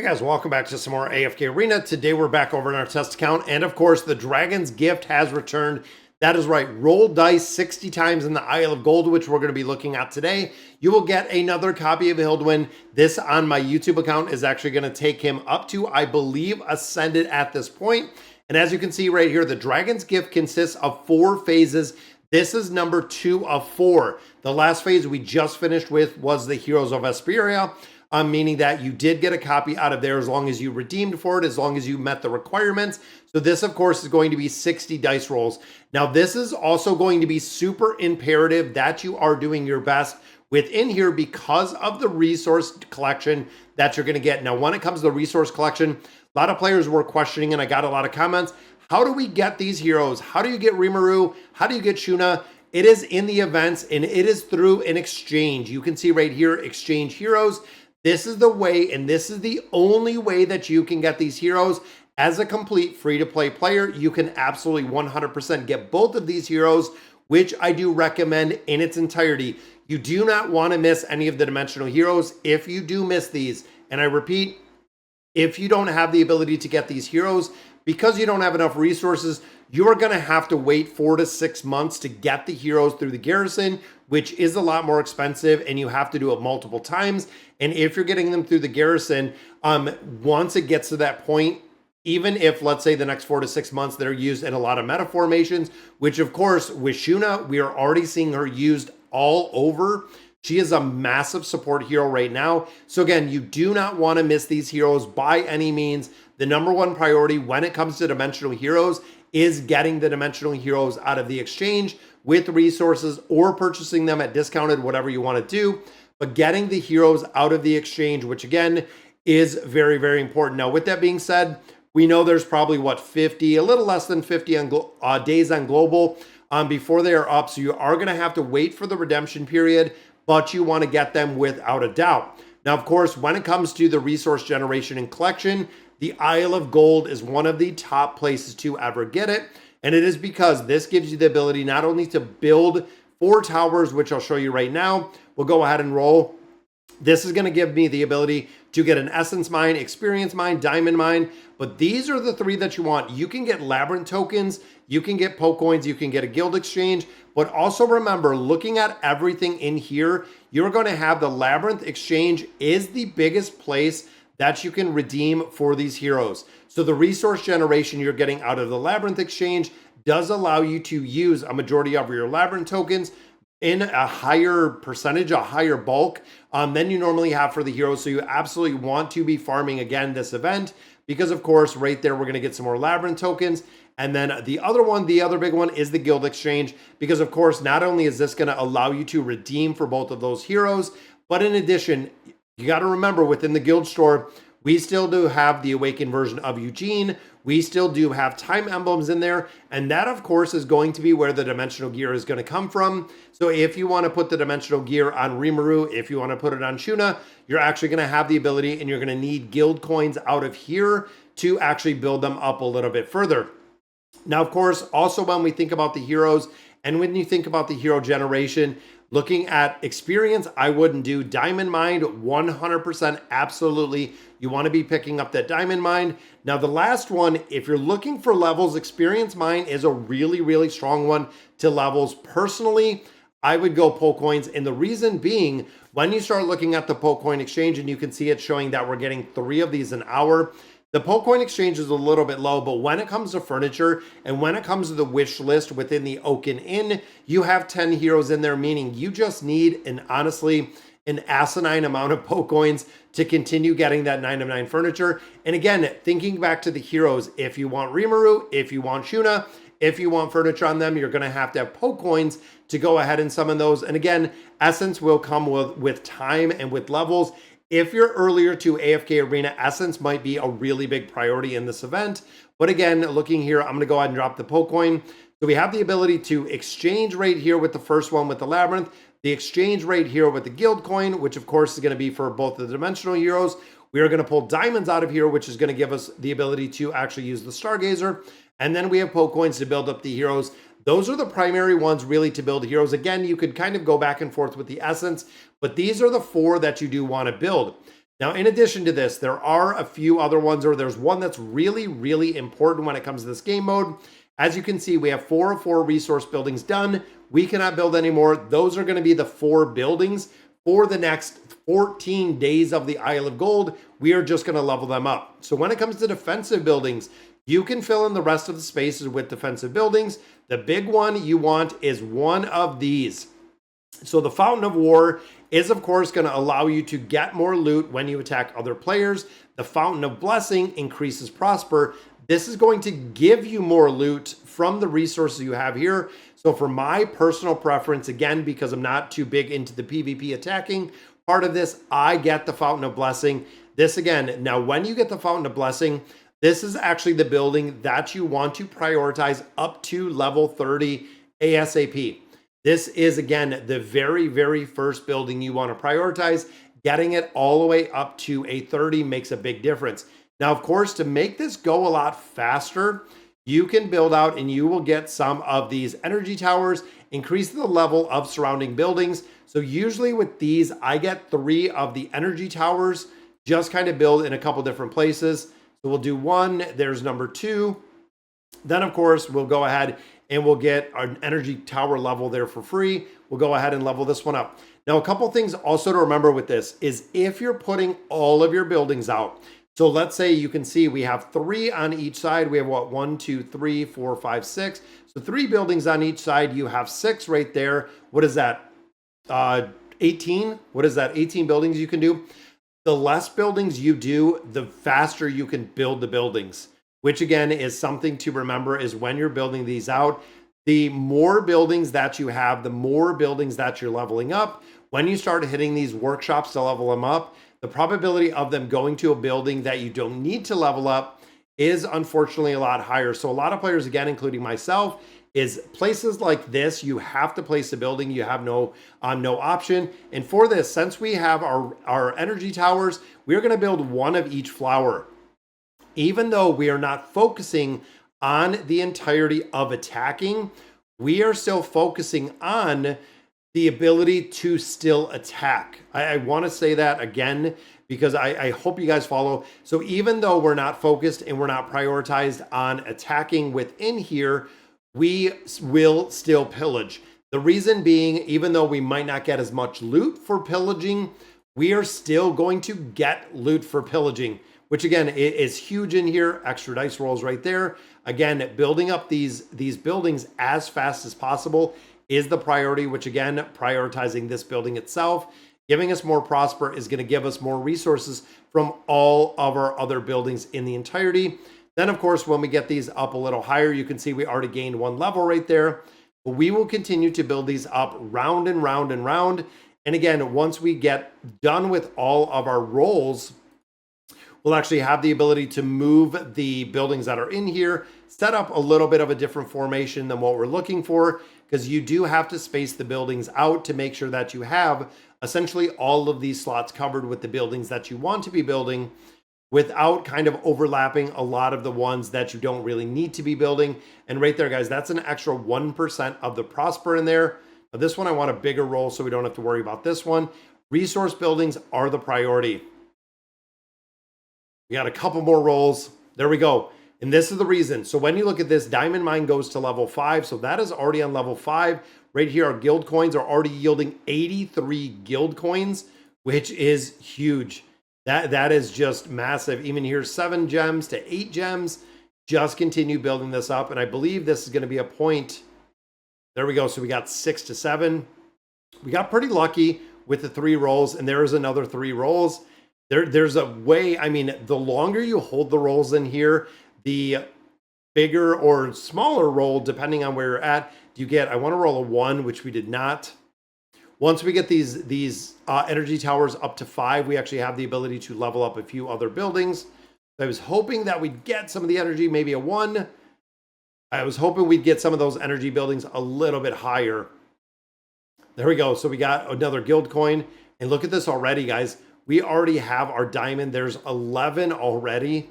Guys, welcome back to some more AFK Arena. Today we're back over in our test account, and of course the Dragon's Gift has returned. That is right, roll dice 60 times in the Isle of Gold, which we're going to be looking at today. You will get another copy of Hildwin. This on my YouTube account is actually going to take him up to, I believe, Ascended at this point. And as you can see right here, the Dragon's Gift consists of 4 phases. This is number 2 of 4. The last phase we just finished with was the Heroes of Vesperia. Meaning that you did get a copy out of there as long as you redeemed for it, as long as you met the requirements. So this, of course, is going to be 60 dice rolls. Now, this is also going to be super imperative that you are doing your best within here because of the resource collection that you're going to get. Now, when it comes to the resource collection, a lot of players were questioning, and I got a lot of comments. How do we get these heroes? How do you get Rimuru? How do you get Shuna? It is in the events, and it is through an exchange. You can see right here, exchange heroes. This is the way, and this is the only way that you can get these heroes. As a complete free-to-play player, you can absolutely 100% get both of these heroes, which I do recommend in its entirety. You do not want to miss any of the dimensional heroes. If you do miss these, and I repeat, if you don't have the ability to get these heroes, because you don't have enough resources, you are going to have to wait 4 to 6 months to get the heroes through the garrison, which is a lot more expensive, and you have to do it multiple times. And if you're getting them through the garrison, once it gets to that point, even if, let's say, the next 4 to 6 months, they're used in a lot of meta formations, which, of course, with Shuna, we are already seeing her used all over. She is a massive support hero right now. So again, you do not want to miss these heroes by any means. The number one priority when it comes to dimensional heroes is getting the dimensional heroes out of the exchange with resources or purchasing them at discounted, whatever you want to do. But getting the heroes out of the exchange, which again is very, very important. Now, with that being said, we know there's probably, what, 50, a little less than 50 on days on global before they are up. So you are going to have to wait for the redemption period, but you want to get them without a doubt. Now, of course, when it comes to the resource generation and collection, the Isle of Gold is one of the top places to ever get it. And it is because this gives you the ability not only to build 4 towers, which I'll show you right now. We'll go ahead and roll. This is going to give me the ability to get an Essence Mine, Experience Mine, Diamond Mine. But these are the 3 that you want. You can get Labyrinth tokens, you can get Poke Coins, you can get a Guild Exchange. But also remember, looking at everything in here, you're going to have the Labyrinth Exchange is the biggest place that you can redeem for these heroes. So the resource generation you're getting out of the Labyrinth Exchange does allow you to use a majority of your Labyrinth tokens in a higher percentage, a higher bulk than you normally have for the heroes. So you absolutely want to be farming again this event because, of course, right there, we're going to get some more Labyrinth tokens. And then the other one, the other big one is the Guild Exchange because, of course, not only is this going to allow you to redeem for both of those heroes, but in addition, you got to remember within the Guild store, we still do have the Awakened version of Eugene. We still do have time emblems in there. And that, of course, is going to be where the dimensional gear is going to come from. So if you want to put the dimensional gear on Rimuru, if you want to put it on Shuna, you're actually going to have the ability and you're going to need guild coins out of here to actually build them up a little bit further. Now, of course, also when we think about the heroes and when you think about the hero generation, looking at experience, I wouldn't do Diamond Mine 100%. Absolutely. You want to be picking up that Diamond Mine. Now, the last one, if you're looking for levels, Experience Mine is a really, really strong one to levels. Personally, I would go Poke Coins. And the reason being, when you start looking at the Poke Coin Exchange and you can see it showing that we're getting 3 of these an hour, the Poke Coin Exchange is a little bit low, but when it comes to furniture and when it comes to the wish list within the Oaken Inn, you have 10 heroes in there, meaning you just need, honestly, an asinine amount of Poke Coins to continue getting that 9 of 9 furniture. And again, thinking back to the heroes, if you want Rimuru, if you want Shuna, if you want furniture on them, you're going to have Poke Coins to go ahead and summon those. And again, Essence will come with time and with levels. If you're earlier to AFK Arena, Essence might be a really big priority in this event. But again, looking here, I'm going to go ahead and drop the Poke Coin. So we have the ability to exchange right here with the first one with the Labyrinth, the exchange right here with the Guild Coin, which of course is going to be for both the dimensional heroes. We are going to pull diamonds out of here, which is going to give us the ability to actually use the Stargazer. And then we have Poke Coins to build up the heroes. Those are the primary ones really to build heroes. Again, you could kind of go back and forth with the essence, but these are the 4 that you do want to build. Now, in addition to this, there are a few other ones, or there's one that's really, really important when it comes to this game mode. As you can see, we have 4 of 4 resource buildings done. We cannot build anymore. Those are going to be the 4 buildings for the next 14 days of the Isle of Gold. We are just going to level them up. So when it comes to defensive buildings, you can fill in the rest of the spaces with defensive buildings. The big one you want is one of these. So the Fountain of War is, of course, going to allow you to get more loot when you attack other players. The Fountain of Blessing increases Prosper. This is going to give you more loot from the resources you have here. So for my personal preference, again, because I'm not too big into the PvP attacking part of this, I get the Fountain of Blessing. This again, now when you get the Fountain of Blessing, this is actually the building that you want to prioritize up to level 30 ASAP. This is, again, the very, very first building you want to prioritize. Getting it all the way up to a 30 makes a big difference. Now, of course, to make this go a lot faster, you can build out and you will get some of these energy towers, increase the level of surrounding buildings. So usually with these, I get 3 of the energy towers, just kind of build in a couple different places. So we'll do 1, there's number 2. Then, of course, we'll go ahead and we'll get an energy tower level there for free. We'll go ahead and level this one up. Now, a couple things also to remember with this is if you're putting all of your buildings out, so let's say you can see we have 3 on each side. We have what, 1, 2, 3, 4, 5, 6. So 3 buildings on each side. You have 6 right there. What is that? 18? What is that? 18 buildings you can do. The less buildings you do, the faster you can build the buildings, which again is something to remember is when you're building these out, the more buildings that you have, the more buildings that you're leveling up. When you start hitting these workshops to level them up, the probability of them going to a building that you don't need to level up is unfortunately a lot higher. So a lot of players, again, including myself, is places like this, you have to place a building. You have no option. And for this, since we have our energy towers, we're going to build 1 of each flower. Even though we are not focusing on the entirety of attacking, we are still focusing on the ability to still attack. I want to say that again, because I hope you guys follow. So even though we're not focused and we're not prioritized on attacking within here, we will still pillage. The reason being, even though we might not get as much loot for pillaging, we are still going to get loot for pillaging, which again is huge in here. Extra dice rolls right there. Again, building up these buildings as fast as possible is the priority, which again, prioritizing this building itself, giving us more prosper is going to give us more resources from all of our other buildings in the entirety. Then, of course, when we get these up a little higher, you can see we already gained 1 level right there. But we will continue to build these up round and round and round. And again, once we get done with all of our rolls, we'll actually have the ability to move the buildings that are in here, set up a little bit of a different formation than what we're looking for, because you do have to space the buildings out to make sure that you have essentially all of these slots covered with the buildings that you want to be building, without kind of overlapping a lot of the ones that you don't really need to be building. And right there, guys, that's an extra 1% of the prosper in there. But this one, I want a bigger roll so we don't have to worry about this one. Resource buildings are the priority. We got a couple more rolls. There we go. And this is the reason. So when you look at this, Diamond Mine goes to level 5. So that is already on level 5. Right here, our guild coins are already yielding 83 guild coins, which is huge. That is just massive. Even here, 7 gems to 8 gems. Just continue building this up. And I believe this is going to be a point. There we go. So we got 6 to 7. We got pretty lucky with the 3 rolls. And there is another 3 rolls. There's a way, I mean, the longer you hold the rolls in here, the bigger or smaller roll, depending on where you're at, you get. I want to roll a 1, which we did not. Once we get these energy towers up to 5, we actually have the ability to level up a few other buildings. I was hoping that we'd get some of the energy, maybe a 1. I was hoping we'd get some of those energy buildings a little bit higher. There we go. So we got another guild coin. And look at this already, guys. We already have our diamond. There's 11 already.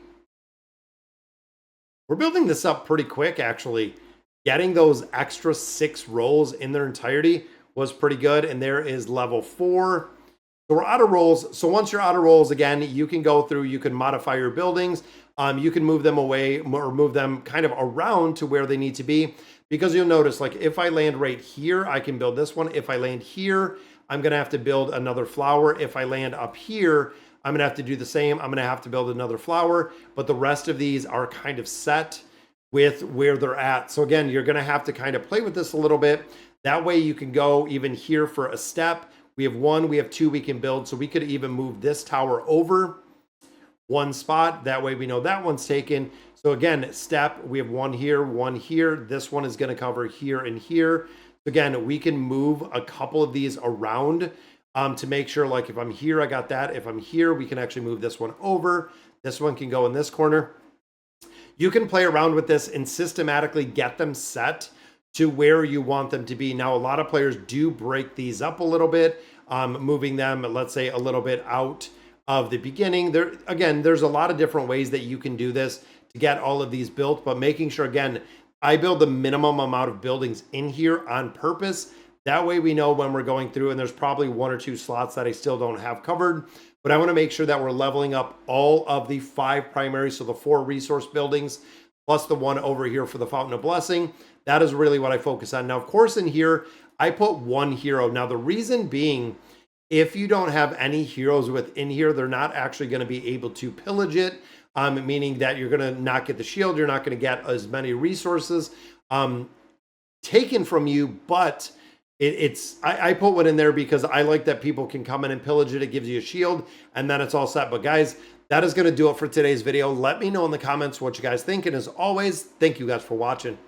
We're building this up pretty quick, actually. Getting those extra 6 rolls in their entirety was pretty good. And there is level 4. So we're out of rolls. So once you're out of rolls, again, you can go through, you can modify your buildings. You can move them away or move them kind of around to where they need to be, because you'll notice, like if I land right here, I can build this one. If I land here, I'm going to have to build another flower. If I land up here, I'm going to have to do the same. I'm going to have to build another flower, but the rest of these are kind of set with where they're at. So again, you're going to have to kind of play with this a little bit. That way you can go even here for a step. We have one, we have two we can build. So we could even move this tower over one spot. That way we know that one's taken. So again, step, we have one here, one here. This one is going to cover here and here. Again, we can move a couple of these around to make sure, like if I'm here, I got that. If I'm here, we can actually move this one over. This one can go in this corner. You can play around with this and systematically get them set to where you want them to be. Now, a lot of players do break these up a little bit, moving them, let's say, a little bit out of the beginning. Again, there's a lot of different ways that you can do this to get all of these built, but making sure, again, I build the minimum amount of buildings in here on purpose. That way we know when we're going through, and there's probably one or two slots that I still don't have covered, but I want to make sure that we're leveling up all of the 5 primary, so the 4 resource buildings, plus the one over here for the Fountain of Blessing. That is really what I focus on. Now, of course, in here, I put 1 hero. Now, the reason being, if you don't have any heroes within here, they're not actually going to be able to pillage it, meaning that you're going to not get the shield. You're not going to get as many resources taken from you, but I put one in there because I like that people can come in and pillage it. It gives you a shield, and then it's all set. But guys, that is going to do it for today's video. Let me know in the comments what you guys think. And as always, thank you guys for watching.